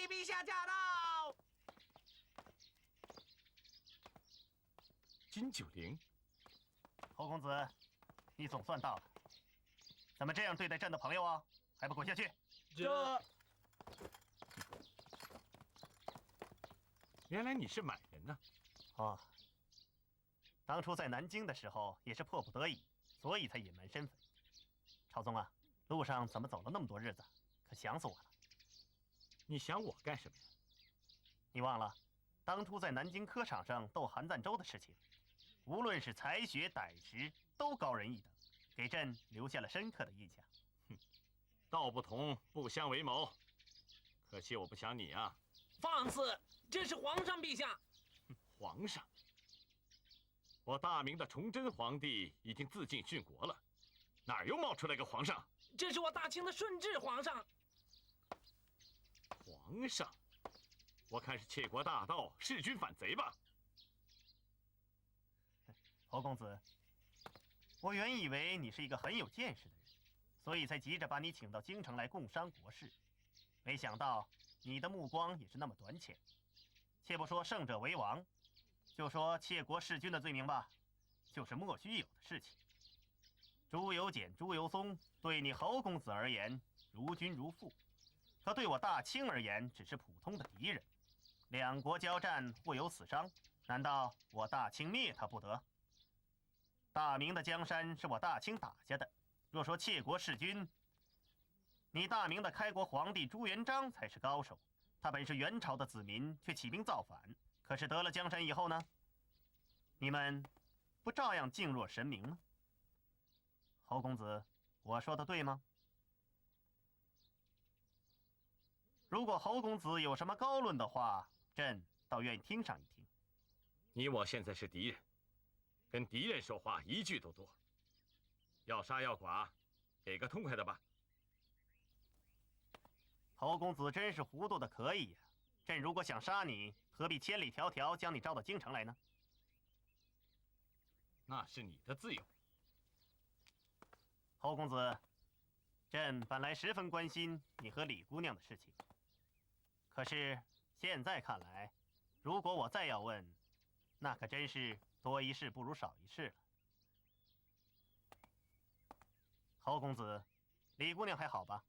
李陛下驾到！金九龄，侯公子，你总算到了。怎么这样对待朕的朋友啊？还不滚下去！这原来你是满人呐！哦，当初在南京的时候也是迫不得已，所以才隐瞒身份。朝宗啊，路上怎么走了那么多日子？可想死我了！你想我干什么呀？你忘了当初在南京科场上斗韩赞州的事情？无论是才学胆识，都高人一等，给朕留下了深刻的印象。道不同不相为谋，可惜我不想你啊！放肆！这是皇上陛下。皇上，我大明的崇祯皇帝已经自尽殉国了，哪儿又冒出来个皇上？这是我大清的顺治皇上。皇上，我看是窃国大盗，弑君反贼吧？侯公子，我原以为你是一个很有见识的人，所以才急着把你请到京城来共商国事，没想到你的目光也是那么短浅。且不说胜者为王，就说窃国弑君的罪名吧，就是莫须有的事情。朱由检、朱由崧对你侯公子而言如君如父，可对我大清而言只是普通的敌人。两国交战，互有死伤，难道我大清灭他不得？大明的江山是我大清打下的，若说窃国弑君，你大明的开国皇帝朱元璋才是高手。他本是元朝的子民，却起兵造反，可是得了江山以后呢？你们不照样敬若神明吗？侯公子，我说的对吗？如果侯公子有什么高论的话，朕倒愿意听上一听。你我现在是敌人，跟敌人说话一句都多。要杀要剐，给个痛快的吧。侯公子真是糊涂的可以呀！朕如果想杀你，何必千里迢迢将你招到京城来呢？那是你的自由。侯公子，朕本来十分关心你和李姑娘的事情，可是现在看来，如果我再要问，那可真是多一事不如少一事了。侯公子，李姑娘还好吧？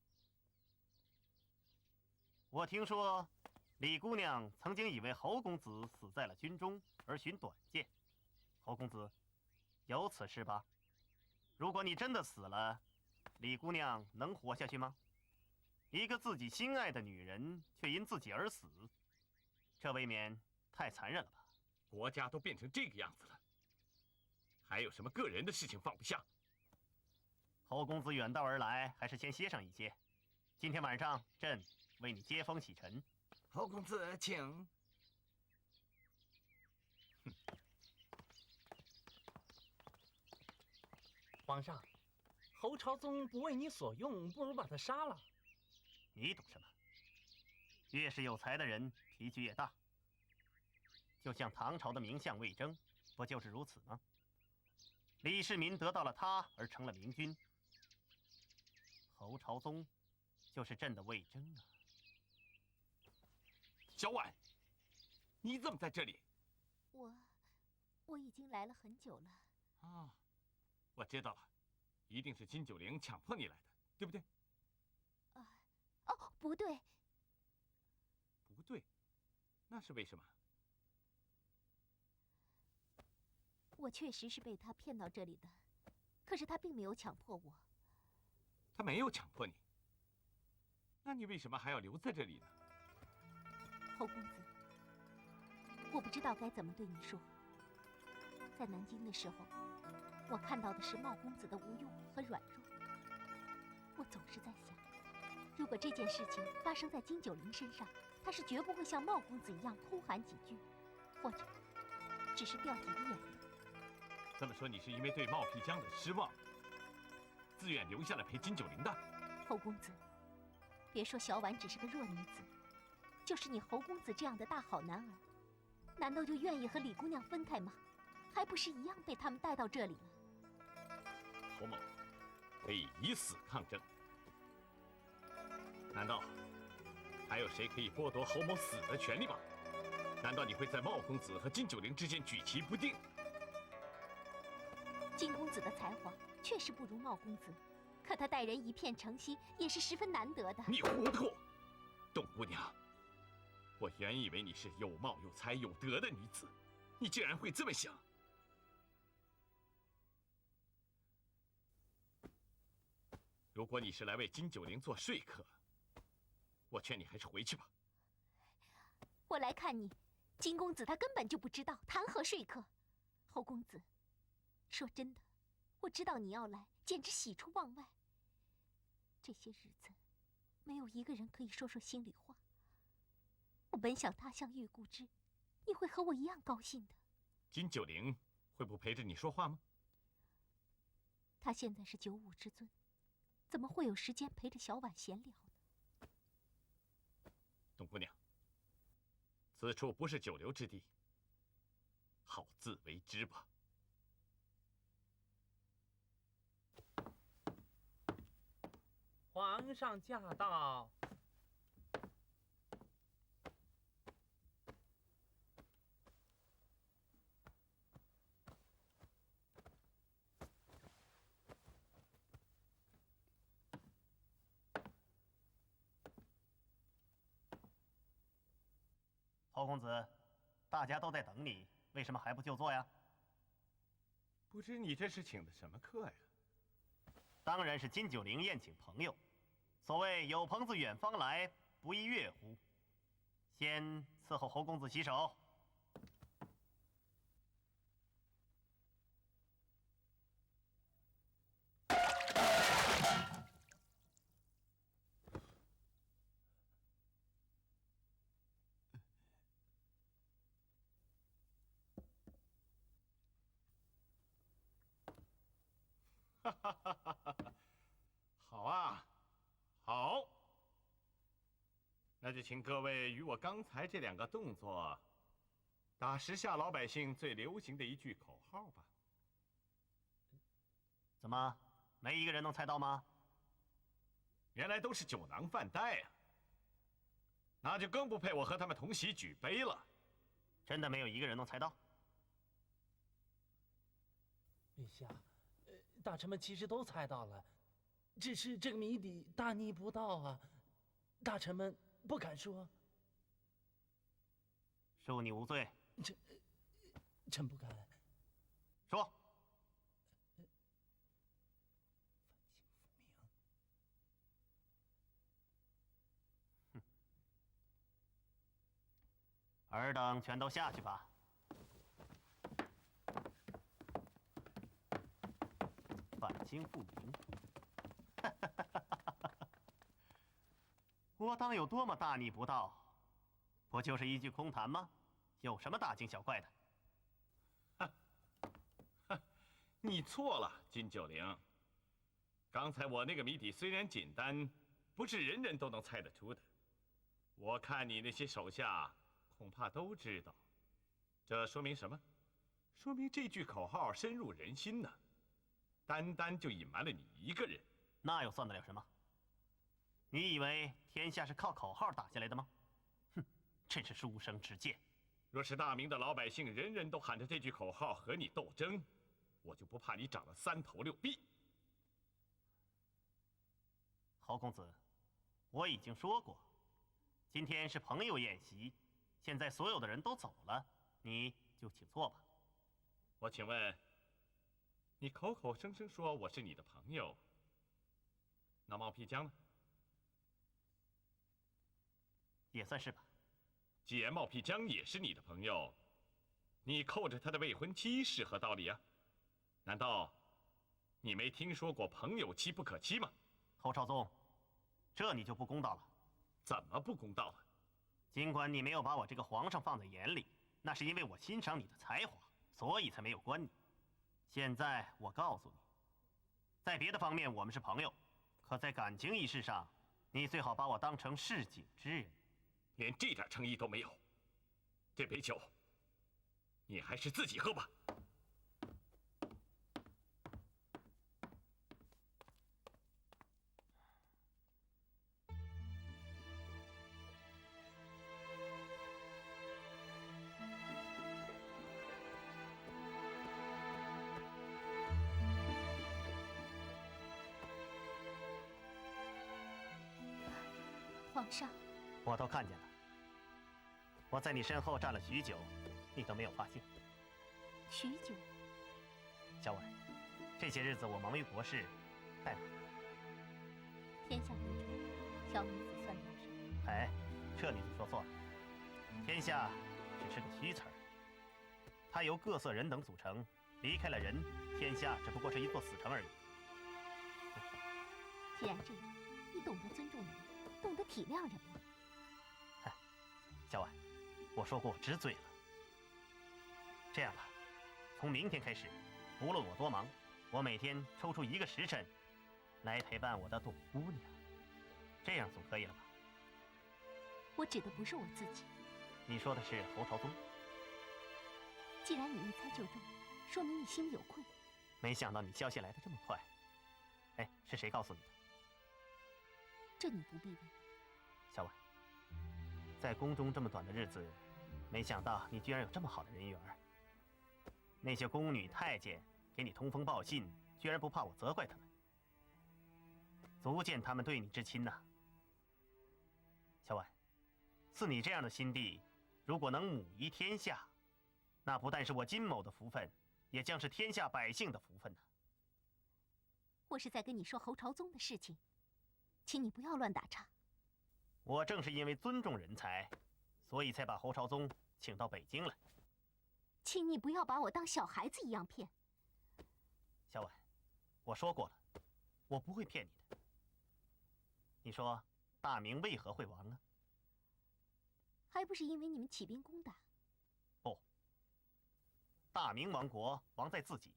我听说，李姑娘曾经以为侯公子死在了军中而寻短见。侯公子，有此事吧？如果你真的死了，李姑娘能活下去吗？一个自己心爱的女人却因自己而死，这未免太残忍了吧？国家都变成这个样子了，还有什么个人的事情放不下？侯公子远道而来，还是先歇上一歇。今天晚上朕为你接风洗尘。侯公子，请。皇上，侯朝宗不为你所用，不如把他杀了。你懂什么？越是有才的人，脾气越大。就像唐朝的名相魏征，不就是如此吗？李世民得到了他而成了明君，侯朝宗就是朕的魏征啊。小婉，你怎么在这里？我已经来了很久了。啊，我知道了，一定是金九龄强迫你来的，对不对？哦，不对，不对，那是为什么？我确实是被他骗到这里的，可是他并没有强迫我。他没有强迫你，那你为什么还要留在这里呢？侯公子，我不知道该怎么对你说。在南京的时候，我看到的是茂公子的无用和软弱。我总是在想，如果这件事情发生在金九龄身上，他是绝不会像茂公子一样空喊几句，或者只是掉几滴眼泪。这么说，你是因为对茂皮江的失望，自愿留下来陪金九龄的？侯公子，别说小婉只是个弱女子，就是你侯公子这样的大好男儿，难道就愿意和李姑娘分开吗？还不是一样被他们带到这里了？侯某可以以死抗争，难道还有谁可以剥夺侯某死的权利吗？难道你会在茂公子和金九龄之间举棋不定？金公子的才华确实不如茂公子，可他待人一片诚心，也是十分难得的。你糊涂，董姑娘！我原以为你是有貌有才有德的女子，你竟然会这么想。如果你是来为金九龄做说客，我劝你还是回去吧。我来看你，金公子他根本就不知道谈何说客。侯公子，说真的，我知道你要来，简直喜出望外。这些日子，没有一个人可以说说心里话。我本想他乡遇故知，你会和我一样高兴的。金九龄会不陪着你说话吗？他现在是95之尊，怎么会有时间陪着小婉闲聊呢？董姑娘，此处不是久留之地，好自为之吧。皇上驾到！侯公子，大家都在等你，为什么还不就座呀？不知你这是请的什么客呀？当然是金九龄宴请朋友。所谓有朋自远方来，不亦乐乎？先伺候侯公子洗手。好啊，好，那就请各位与我刚才这2个动作，打时下老百姓最流行的一句口号吧。怎么，没一个人能猜到吗？原来都是酒囊饭袋啊，那就更不配我和他们同席举杯了。真的没有一个人能猜到？陛下，大臣们其实都猜到了，只是这个谜底大逆不道啊，大臣们不敢说。恕你无罪。臣不敢。说。尔等全都下去吧。反清复明，我当有多么大逆不道？不就是一句空谈吗？有什么大惊小怪的？你错了，金九龄。刚才我那个谜底虽然简单，不是人人都能猜得出的。我看你那些手下恐怕都知道。这说明什么？说明这句口号深入人心呢。单单就隐瞒了你一个人，那又算得了什么？你以为天下是靠口号打下来的吗？哼，真是书生之见。若是大明的老百姓人人都喊着这句口号和你斗争，我就不怕你长了3头6臂。侯公子，我已经说过，今天是朋友宴席，现在所有的人都走了，你就请坐吧。我请问，你口口声声说我是你的朋友，那冒辟疆呢？也算是吧。既然冒辟疆也是你的朋友，你扣着他的未婚妻是何道理啊？难道你没听说过朋友妻不可欺吗？侯朝宗，这你就不公道了。怎么不公道了？尽管你没有把我这个皇上放在眼里，那是因为我欣赏你的才华，所以才没有关你。现在我告诉你，在别的方面我们是朋友，可在感情一事上，你最好把我当成市井之人。连这点诚意都没有，这杯酒，你还是自己喝吧。皇上，我都看见了。我在你身后站了许久，你都没有发现。许久。小婉，这些日子我忙于国事，太忙。天下为重，小女子算得什么？哎，这女子说错了。天下只是个虚词儿，它由各色人等组成，离开了人，天下只不过是一座死城而已。既然这样，你懂得尊重人，懂得体谅人吗？嗨，小婉，我说过我知罪了。这样吧，从明天开始，不论我多忙，我每天抽出1个时辰，来陪伴我的董姑娘，这样总可以了吧？我指的不是我自己。你说的是侯朝宗。既然你一猜就中，说明你心里有愧。没想到你消息来得这么快。哎，是谁告诉你的？这你不必问。小婉，在宫中这么短的日子，没想到你居然有这么好的人缘。那些宫女太监给你通风报信，居然不怕我责怪他们，足见他们对你之亲呐。小婉，似你这样的心地，如果能母仪天下，那不但是我金某的福分，也将是天下百姓的福分呐。我是在跟你说侯朝宗的事情，请你不要乱打岔。我正是因为尊重人才，所以才把侯朝宗请到北京来。请你不要把我当小孩子一样骗。小婉，我说过了，我不会骗你的。你说大明为何会亡啊？还不是因为你们起兵攻打？不，大明亡国亡在自己。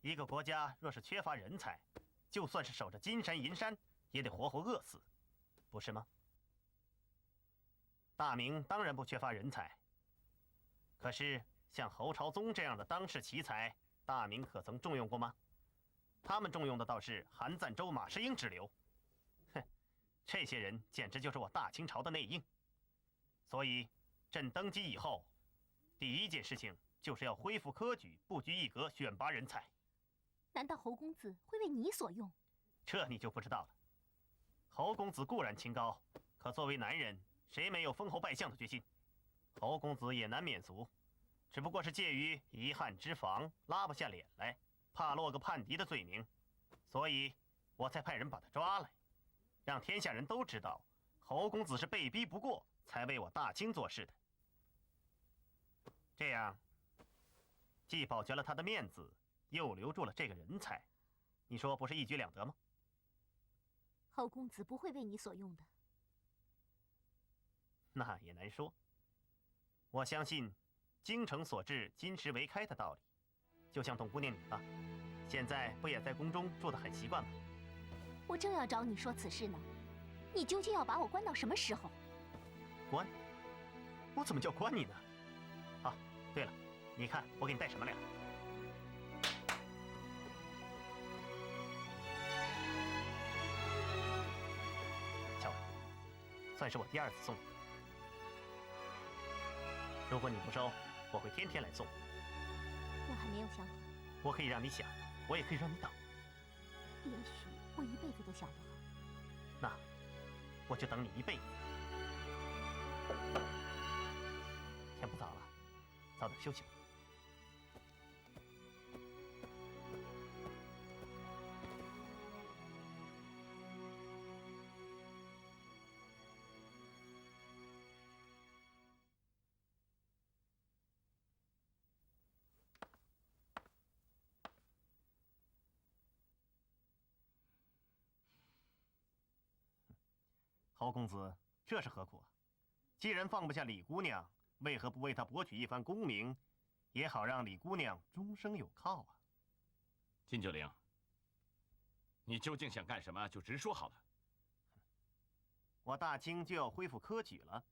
一个国家若是缺乏人才，就算是守着金山银山，也得活活饿死，不是吗？大明当然不缺乏人才，可是像侯朝宗这样的当世奇才，大明可曾重用过吗？他们重用的倒是韩赞州、马士英之流。哼，这些人简直就是我大清朝的内应。所以，朕登基以后，第一件事情就是要恢复科举，不拘一格选拔人才。难道侯公子会为你所用？这你就不知道了。侯公子固然清高，可作为男人，谁没有封侯拜相的决心？侯公子也难免俗，只不过是介于遗憾之防，拉不下脸来，怕落个叛敌的罪名，所以我才派人把他抓来，让天下人都知道，侯公子是被逼不过才为我大清做事的。这样，既保全了他的面子，又留住了这个人才，你说不是一举两得吗？侯公子不会为你所用的。那也难说。我相信京城所至，金石为开的道理。就像董姑娘你吧，现在不也在宫中住得很习惯吗？我正要找你说此事呢，你究竟要把我关到什么时候？关？我怎么叫关你呢？啊，对了，你看我给你带什么来了？小婉，算是我第2次送你。如果你不收，我会天天来送。我还没有想好。我可以让你想，我也可以让你等。也许我一辈子都想不好。那我就等你一辈子。天不早了，早点休息吧。侯公子，这是何苦啊？既然放不下李姑娘，为何不为她博取一番功名，也好让李姑娘终生有靠啊？金九龄，你究竟想干什么？就直说好了。我大清就要恢复科举了，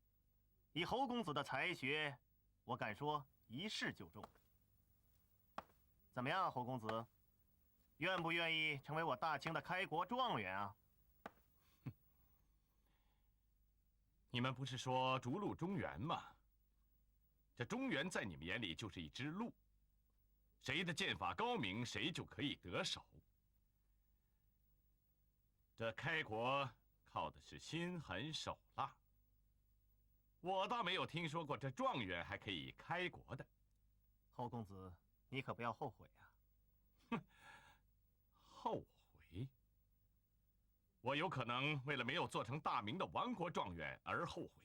以侯公子的才学，我敢说一试就中。怎么样，侯公子，愿不愿意成为我大清的开国状元啊？你们不是说逐鹿中原吗？这中原在你们眼里就是一只鹿，谁的剑法高明，谁就可以得手。这开国靠的是心狠手辣。我倒没有听说过这状元还可以开国的。侯公子，你可不要后悔啊！哼，后悔？我有可能为了没有做成大明的亡国状元而后悔，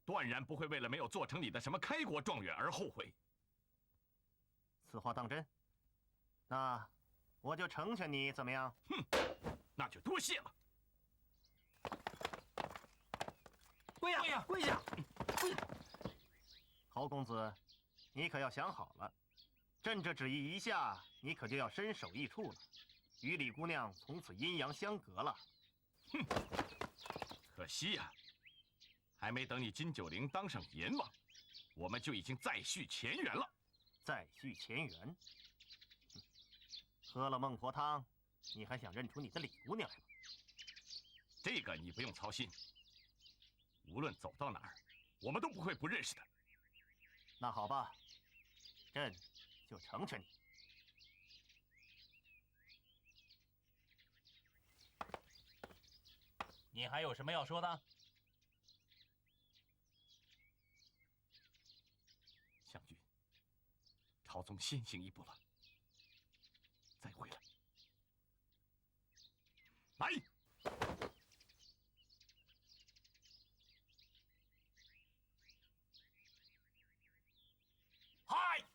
断然不会为了没有做成你的什么开国状元而后悔。此话当真？那我就成全你，怎么样？哼，那就多谢了。跪下！跪下！跪下！侯公子，你可要想好了，朕这旨意一下，你可就要身首异处了，与李姑娘从此阴阳相隔了。哼，可惜呀，还没等你金九龄当上阎王，我们就已经再续前缘了。再续前缘？喝了孟婆汤，你还想认出你的李姑娘来吗？这个你不用操心，无论走到哪儿，我们都不会不认识的。那好吧，朕就成全你。你还有什么要说的？将军，朝宗先行一步了，再会了。来。嗨！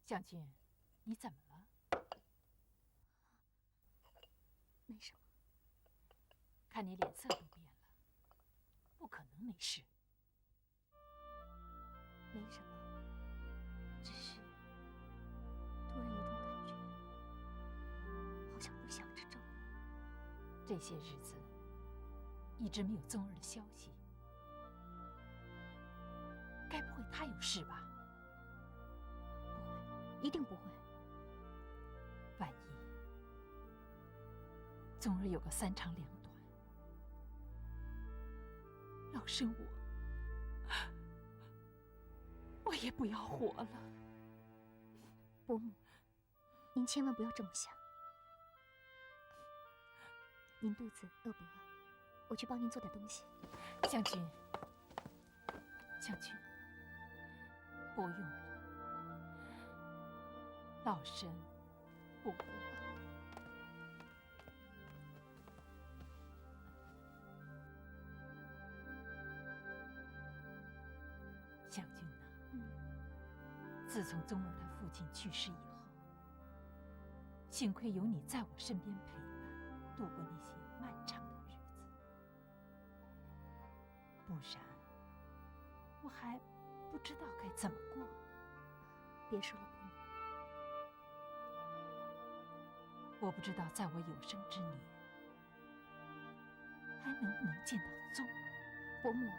将军，你怎么了？没什么。看你脸色都变了，不可能没事。没什么，只是突然有种感觉，好像不想吃粥。这些日子一直没有宗儿的消息，该不会他有事吧？不会，一定不会。万一宗儿有个三长两短，老身我也不要活了。伯母，您千万不要这么想。您肚子饿不饿？我去帮您做点东西。将军，将军，不用了，老身不饿。将军呐，自从宗儿他父亲去世以后，幸亏有你在我身边陪伴，度过那些漫长的日子，不然我还不知道该怎么过呢。别说了，伯母。我不知道在我有生之年还能不能见到宗儿。伯母，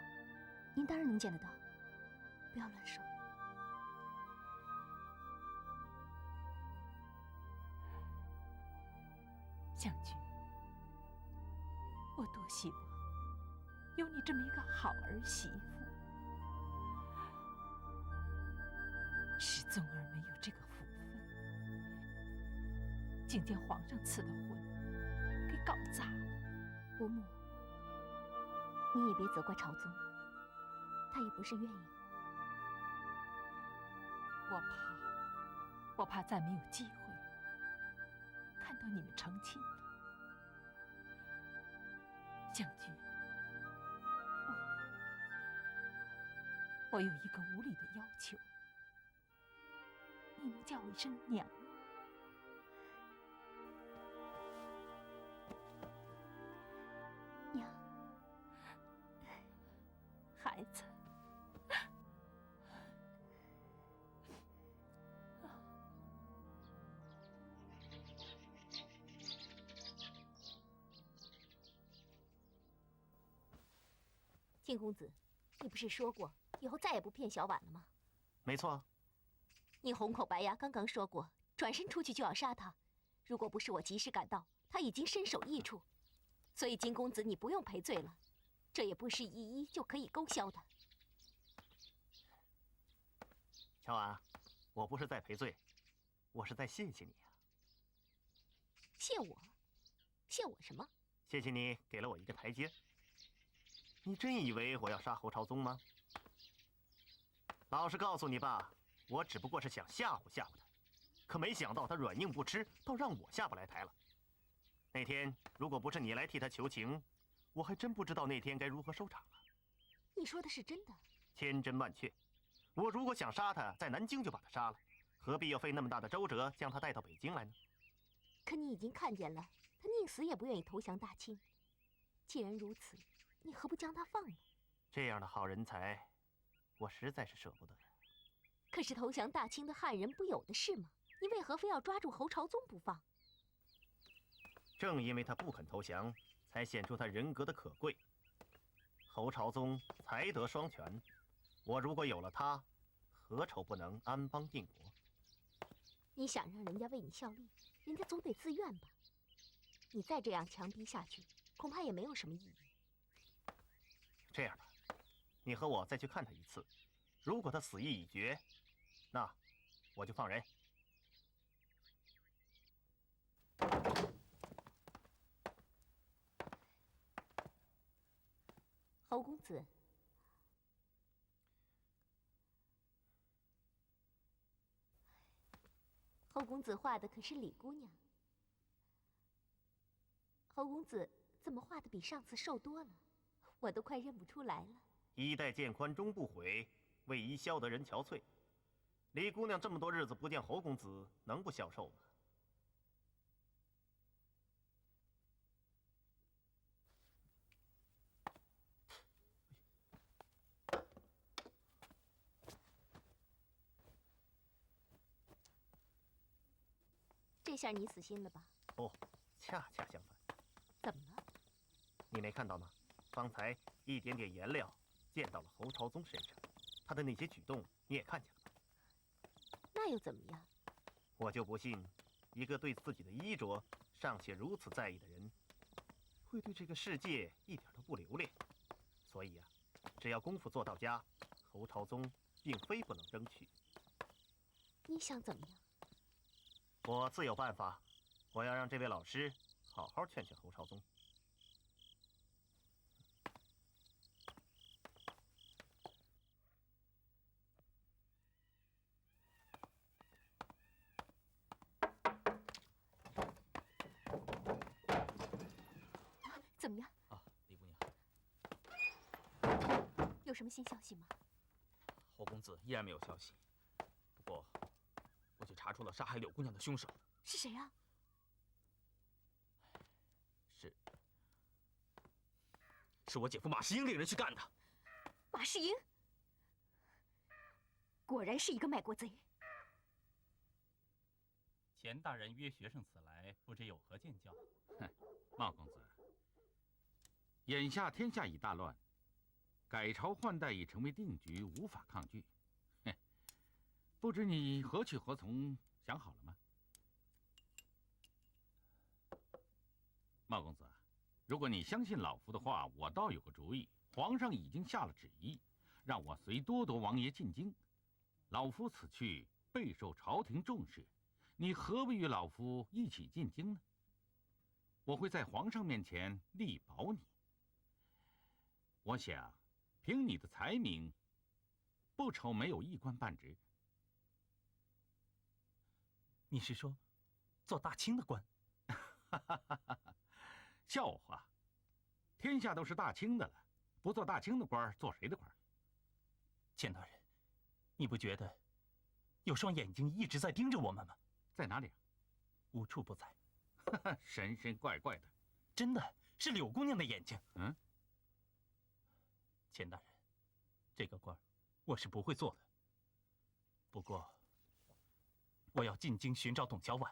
您当然能见得到，不要乱说。将军，我多希望有你这么一个好儿媳妇，是宗儿没有这个福分，竟将皇上赐的婚给搞砸了。伯母，你也别责怪朝宗，他也不是愿意。我怕再没有机会看到你们成亲了。将军，我有一个无理的要求，你能叫我一声娘吗？娘，孩子。靖公子，你不是说过以后再也不骗小婉了吗？没错。你红口白牙刚刚说过，转身出去就要杀他。如果不是我及时赶到，他已经身首异处。所以金公子你不用赔罪了，这也不是一一就可以勾销的。乔安，我不是在赔罪，我是在谢谢你啊。谢我？谢我什么？谢谢你给了我一个台阶。你真以为我要杀侯朝宗吗？老实告诉你吧，我只不过是想吓唬吓唬他，可没想到他软硬不吃，倒让我下不来台了。那天如果不是你来替他求情，我还真不知道那天该如何收场了。你说的是真的？千真万确。我如果想杀他，在南京就把他杀了，何必要费那么大的周折将他带到北京来呢？可你已经看见了，他宁死也不愿意投降大清。既然如此，你何不将他放了？这样的好人才，我实在是舍不得。可是投降大清的汉人不有的是吗？你为何非要抓住侯朝宗不放？正因为他不肯投降，才显出他人格的可贵。侯朝宗才德双全，我如果有了他，何愁不能安邦定国？你想让人家为你效力，人家总得自愿吧？你再这样强逼下去，恐怕也没有什么意义。这样吧，你和我再去看他一次，如果他死意已决，那我就放人。侯公子，侯公子画的可是李姑娘。侯公子怎么画的比上次瘦多了？我都快认不出来了。衣带渐宽终不悔，为伊消得人憔悴。李姑娘这么多日子不见侯公子，能不消瘦吗？这下你死心了吧？不，恰恰相反。怎么了？你没看到吗？方才一点点颜料溅到了侯朝宗身上，他的那些举动你也看见了吧？那又怎么样？我就不信，一个对自己的衣着尚且如此在意的人，会对这个世界一点都不留恋。所以啊，只要功夫做到家，侯朝宗并非不能争取。你想怎么样？我自有办法，我要让这位老师好好劝劝侯朝宗。怎么样？啊，李姑娘，有什么新消息吗？侯公子依然没有消息。不过，我却查出了杀害柳姑娘的凶手。是谁啊？是我姐夫马世英令人去干的。马世英，果然是一个卖国贼。钱大人约学生此来，不知有何见教？茂公子，眼下天下已大乱，改朝换代已成为定局，无法抗拒。不知你何去何从，想好了吗？茂公子，如果你相信老夫的话，我倒有个主意。皇上已经下了旨意，让我随多铎王爷进京。老夫此去备受朝廷重视，你何不与老夫一起进京呢？我会在皇上面前力保你。我想，凭你的才名，不愁没有一官半职。你是说，做大清的官？笑话，天下都是大清的了，不做大清的官，做谁的官？钱大人，你不觉得有双眼睛一直在盯着我们吗？在哪里啊？无处不在。神神怪怪的。真的是柳姑娘的眼睛。嗯。钱大人，这个官我是不会做的。不过，我要进京寻找董小宛，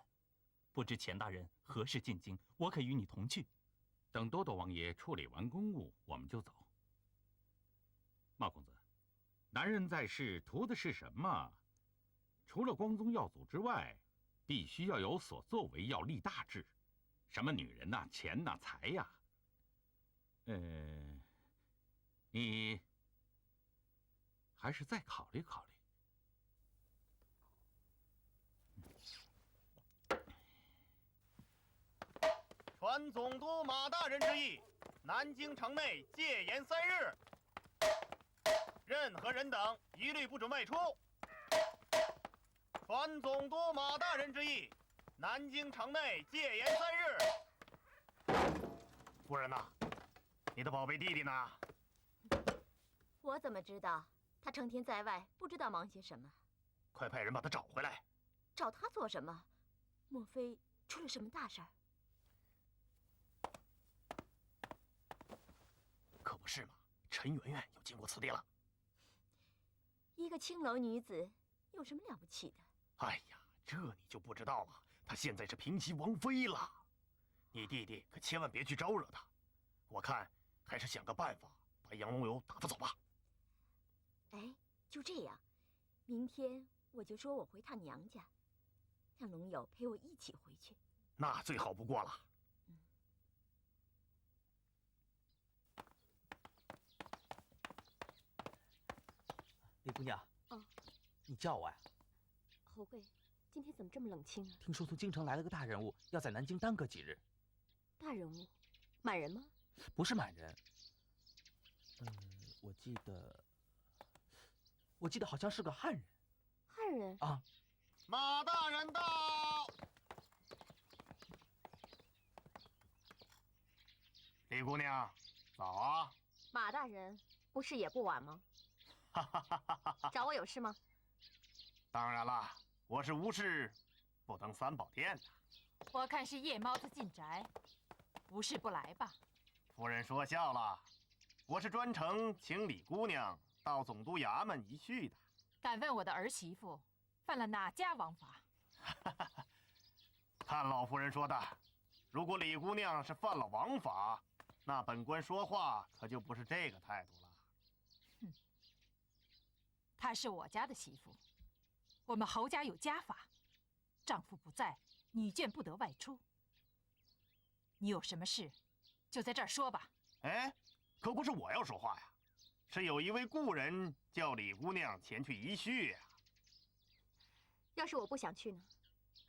不知钱大人何时进京，我可与你同去。等多铎王爷处理完公务，我们就走。茂公子，男人在世图的是什么？除了光宗耀祖之外，必须要有所作为，要立大志。什么女人呐、钱呐、财呀，你还是再考虑考虑。传总督马大人之意，南京城内戒严3日，任何人等一律不准外出。传总督马大人之意，南京城内戒严3日。夫人呐，你的宝贝弟弟呢？我怎么知道？他成天在外，不知道忙些什么。快派人把他找回来。找他做什么？莫非出了什么大事儿？可不是嘛，陈圆圆又经过此地了。一个青楼女子，有什么了不起的？哎呀，这你就不知道了。她现在是平西王妃了，你弟弟可千万别去招惹她。我看还是想个办法把杨龙游打发走吧。哎，就这样，明天我就说我回趟娘家，让龙友陪我一起回去。那最好不过了。李姑娘，你叫我呀？侯贵，今天怎么这么冷清啊？听说从京城来了个大人物，要在南京耽搁几日。大人物，满人吗？不是满人。我记得好像是个汉人。汉人啊！马大人到。李姑娘，早啊！马大人，不是也不晚吗？找我有事吗？当然了，我是无事不登三宝殿的。我看是夜猫子进宅，无事不来吧？夫人说笑了，我是专程请李姑娘到总督衙门一叙的。敢问我的儿媳妇犯了哪家王法？看老夫人说的，如果李姑娘是犯了王法，那本官说话可就不是这个态度了。哼，她是我家的媳妇，我们侯家有家法，丈夫不在，女眷不得外出。你有什么事，就在这儿说吧。哎，可不是我要说话呀，是有一位故人叫李姑娘前去一叙呀。要是我不想去呢？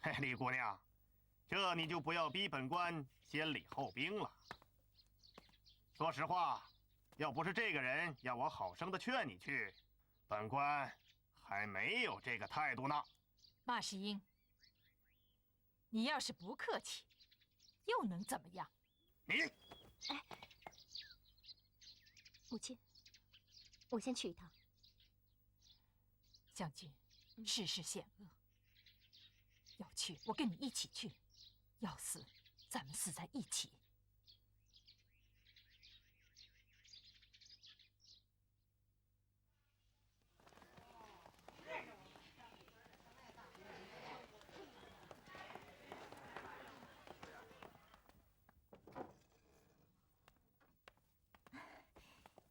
嘿，李姑娘，这你就不要逼本官先礼后兵了。说实话，要不是这个人要我好生的劝你去，本官还没有这个态度呢。马世英，你要是不客气，又能怎么样？你，哎，母亲，我先去一趟。将军，世事险恶，要去我跟你一起去，要死咱们死在一起。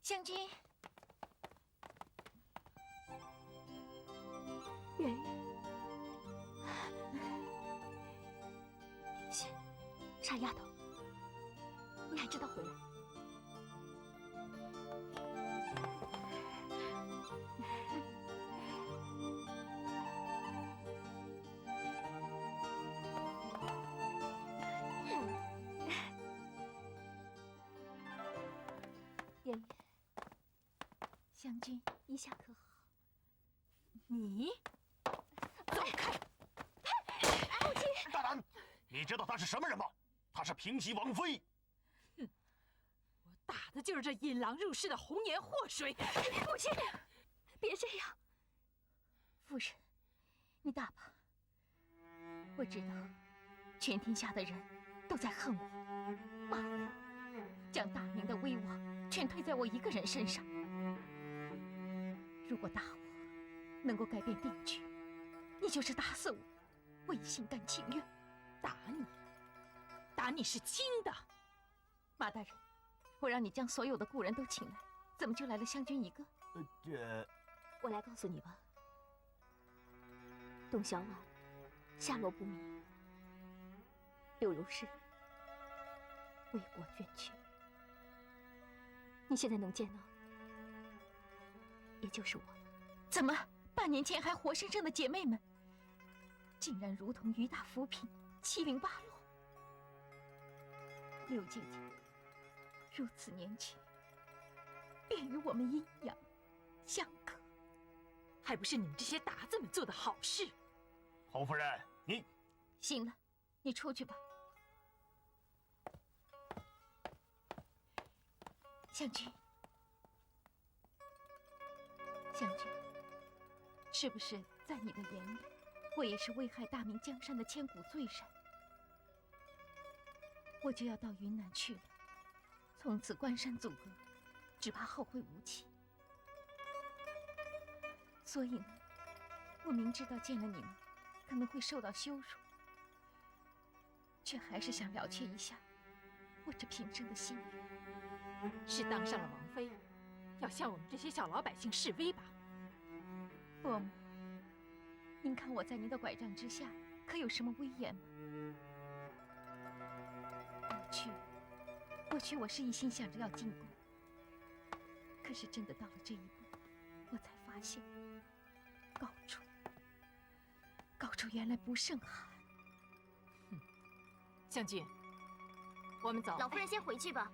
将军，圆圆，傻丫头，你还知道回来？圆圆。将军，一下可好？你走开！母亲，大胆！你知道她是什么人吗？她是平西王妃。哼，我打的就是这引狼入室的红颜祸水！母亲，别这样。夫人，你大吧？我知道，全天下的人都在恨我、骂我，将大明的威望全推在我一个人身上。如果大我能够改变定局，你就是打死我，我也心甘情愿。打你是轻的。马大人，我让你将所有的故人都请来，怎么就来了湘君一个？我来告诉你吧，董小宛下落不明，柳如是为国捐躯，你现在能见到，也就是我了。怎么，半年前还活生生的姐妹们，竟然如同鱼大浮萍，七零八落？六姐姐如此年轻，便与我们阴阳相隔，还不是你们这些达子们做的好事？侯夫人，你行了，你出去吧。湘君，湘君，是不是在你的眼里，我也是危害大明江山的千古罪人？我就要到云南去了，从此关山阻隔，只怕后会无期。所以呢，我明知道见了你们可能会受到羞辱，却还是想了却一下我这平生的心愿。是当上了王妃，要向我们这些小老百姓示威吧？伯母，您看我在您的拐杖之下，可有什么威严吗？过去我是一心想着要进宫，可是真的到了这一步，我才发现，高处原来不胜寒。湘君，我们走。老夫人先回去吧。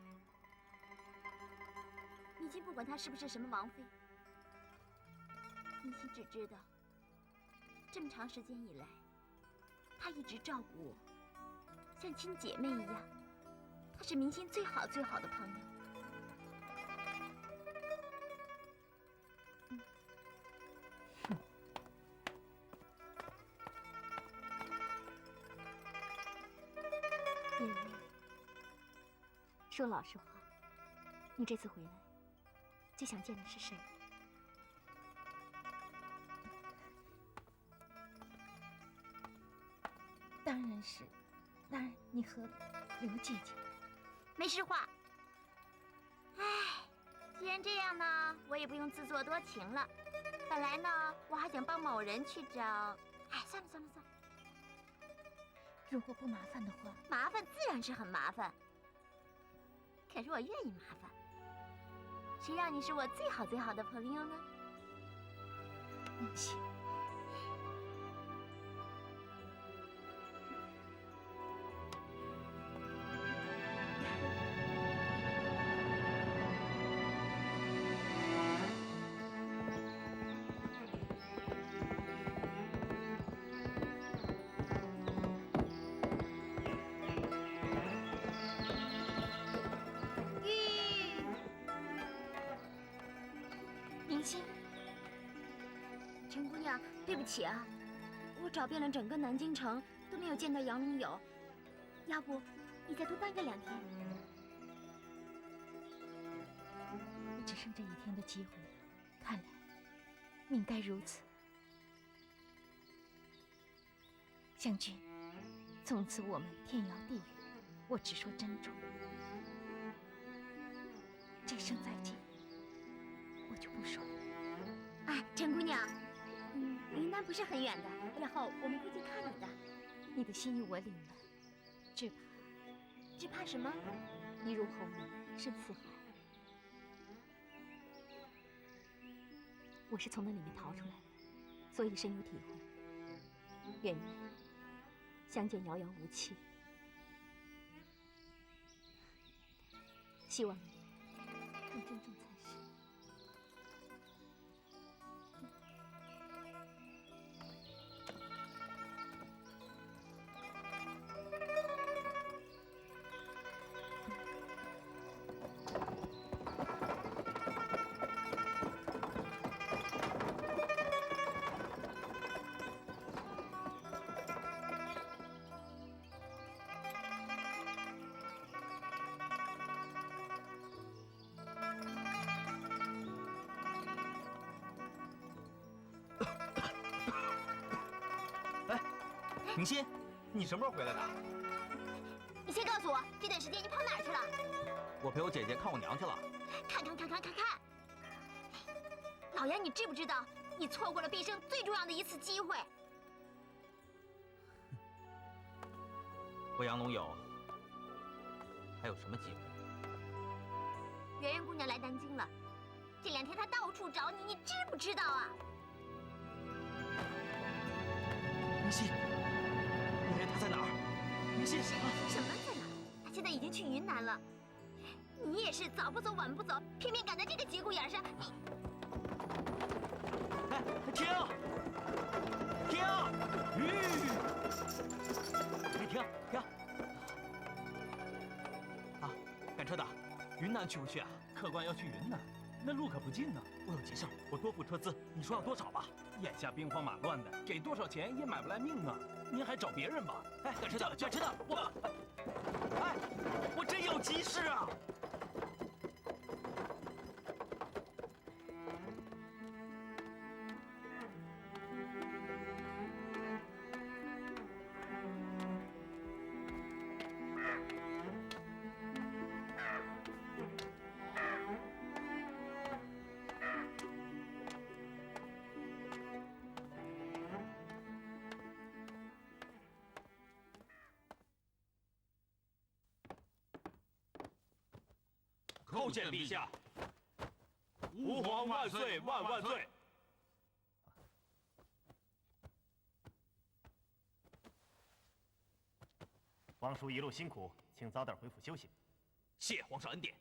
你先不管她是不是什么王妃，明心只知道，这么长时间以来，她一直照顾我，像亲姐妹一样。她是明心最好的朋友。叶薇，说老实话，你这次回来，最想见的是谁？当然你和刘姐姐。没实话。唉，既然这样呢，我也不用自作多情了。本来呢，我还想帮某人去找……哎，算了。如果不麻烦的话，麻烦自然是很麻烦，可是我愿意麻烦。谁让你是我最好的朋友呢？明心。陈姑娘，对不起啊，我找遍了整个南京城都没有见到杨龙友，要不你再多待个2天？我只剩这1天的机会了，看来命该如此。湘君，从此我们天遥地远，我只说珍重。这声再见，我就不说了。哎，陈姑娘，云南不是很远的，日后我们会去看你的。你的心意我领了，只怕什么？你入侯门，深似海。我是从那里面逃出来的，所以深有体会。原来相见遥遥无期，希望你更珍重才是。明心，你什么时候回来的？你先告诉我，这段时间你跑哪儿去了？我陪我姐姐看我娘去了。看！老杨，你知不知道，你错过了毕生最重要的一次机会？我杨龙友还有什么机会？圆圆姑娘来南京了，这2天她到处找你，你知不知道啊？明熙，圆圆她在哪儿？明熙，什么在哪儿？她现在已经去云南了。你也是早不走晚不走，偏偏赶在这个节骨眼上，你……哎，停！停！停！啊，赶车的，云南去不去啊？客官要去云南，那路可不近呢。我有急事，我多付车资，你说要多少吧？眼下兵荒马乱的，给多少钱也买不来命啊！您还找别人吧？哎，赶车的，我真有急事啊！叩见陛下，吾皇万岁万万岁！王叔一路辛苦，请早点回府休息。谢皇上恩典。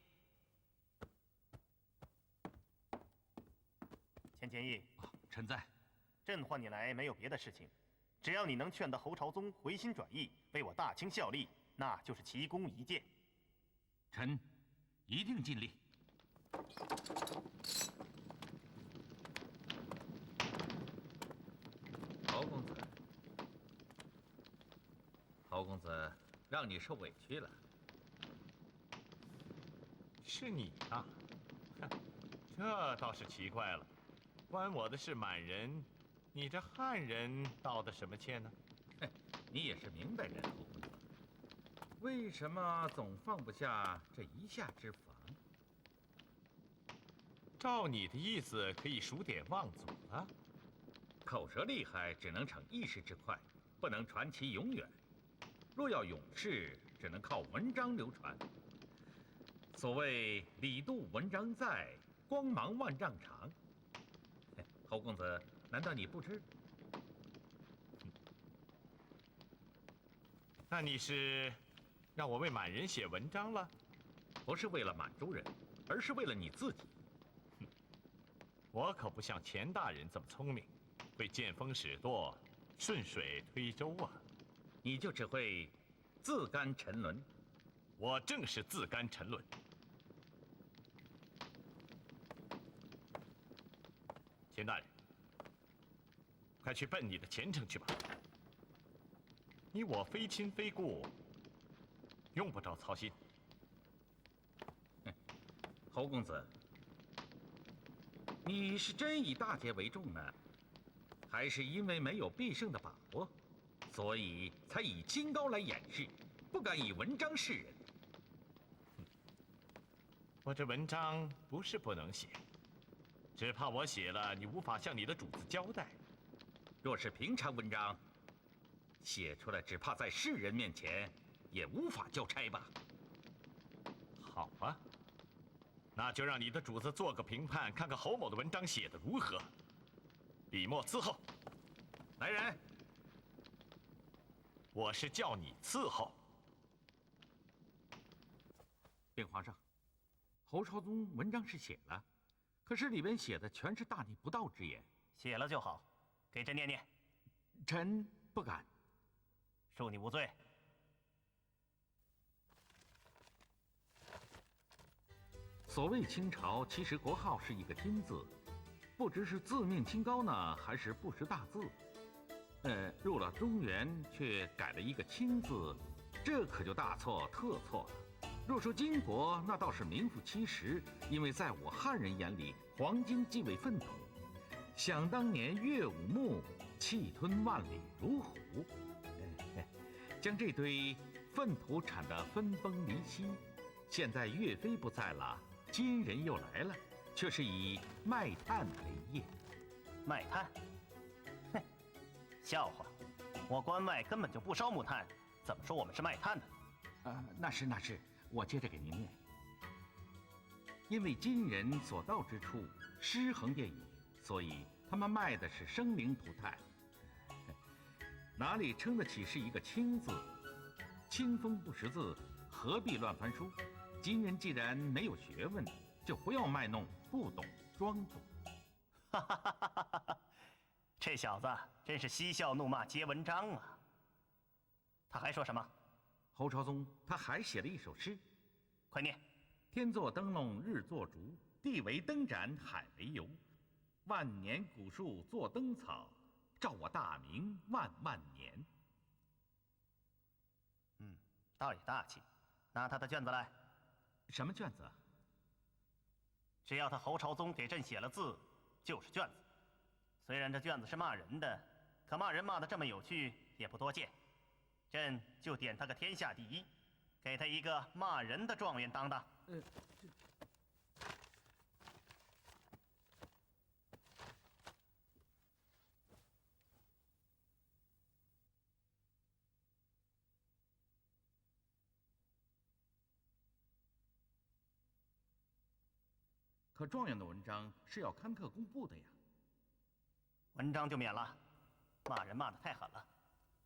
钱谦益，臣在。朕唤你来没有别的事情，只要你能劝得侯朝宗回心转意，为我大清效力，那就是奇功一件。臣一定尽力。侯公子，让你受委屈了。是你啊？哼，这倒是奇怪了。关我的是满人，你这汉人道的什么歉呢？哼，你也是明白人，侯公子。为什么总放不下这一下之防？照你的意思，可以数典忘祖了。口舌厉害，只能逞一时之快，不能传其永远。若要永世，只能靠文章流传。所谓李杜文章在，光芒万丈长。侯公子，难道你不知？那你是让我为满人写文章了？不是为了满洲人，而是为了你自己。我可不像钱大人这么聪明，会见风使舵，顺水推舟啊。你就只会自甘沉沦。我正是自甘沉沦。钱大人，快去奔你的前程去吧。你我非亲非故，用不着操心。侯公子，你是真以大节为重呢，还是因为没有必胜的把握，所以才以清高来掩饰，不敢以文章示人？我这文章不是不能写，只怕我写了，你无法向你的主子交代。若是平常文章，写出来只怕在世人面前也无法交差吧。好啊，那就让你的主子做个评判，看看侯某的文章写得如何。笔墨伺候。来人，我是叫你伺候。禀皇上，侯朝宗文章是写了，可是里边写的全是大逆不道之言。写了就好，给朕念念。臣不敢。恕你无罪。所谓清朝，其实国号是一个金字，不知是自命清高呢，还是不识大字。入了中原却改了一个清字，这可就大错特错了。若说金国，那倒是名副其实，因为在我汉人眼里，黄金即为粪土。想当年岳武穆气吞万里如虎，将这堆粪土铲得分崩离析。现在岳飞不在了，金人又来了，却是以卖炭为业。卖炭？哼，笑话！我关外根本就不烧木炭，怎么说我们是卖炭的？那是，我接着给您念。因为今人所到之处，尸横遍野，所以他们卖的是生灵涂炭，哪里称得起是一个清字？清风不识字，何必乱翻书？今人既然没有学问，就不要卖弄不懂装懂。哈哈哈哈哈哈！这小子真是嬉笑怒骂皆文章啊！他还说什么？侯朝宗他还写了一首诗，快念。天作灯笼日作烛，地为灯盏海为油。万年古树作灯草，照我大明万万年。倒也大气。拿他的卷子来。什么卷子？只要他侯朝宗给朕写了字，就是卷子。虽然这卷子是骂人的，可骂人骂得这么有趣，也不多见。朕就点他个天下第一，给他一个骂人的状元当当。可状元的文章是要刊刻公布的呀。文章就免了，骂人骂得太狠了。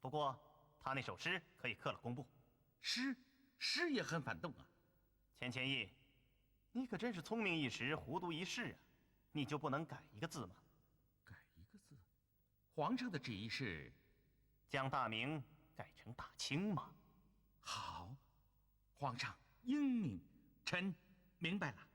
不过他那首诗可以刻了公布。诗也很反动啊。钱义，你可真是聪明一时，糊涂一世啊！你就不能改一个字吗？改一个字？皇上的旨意是将大明改成大清吗？好，皇上英明，臣明白了。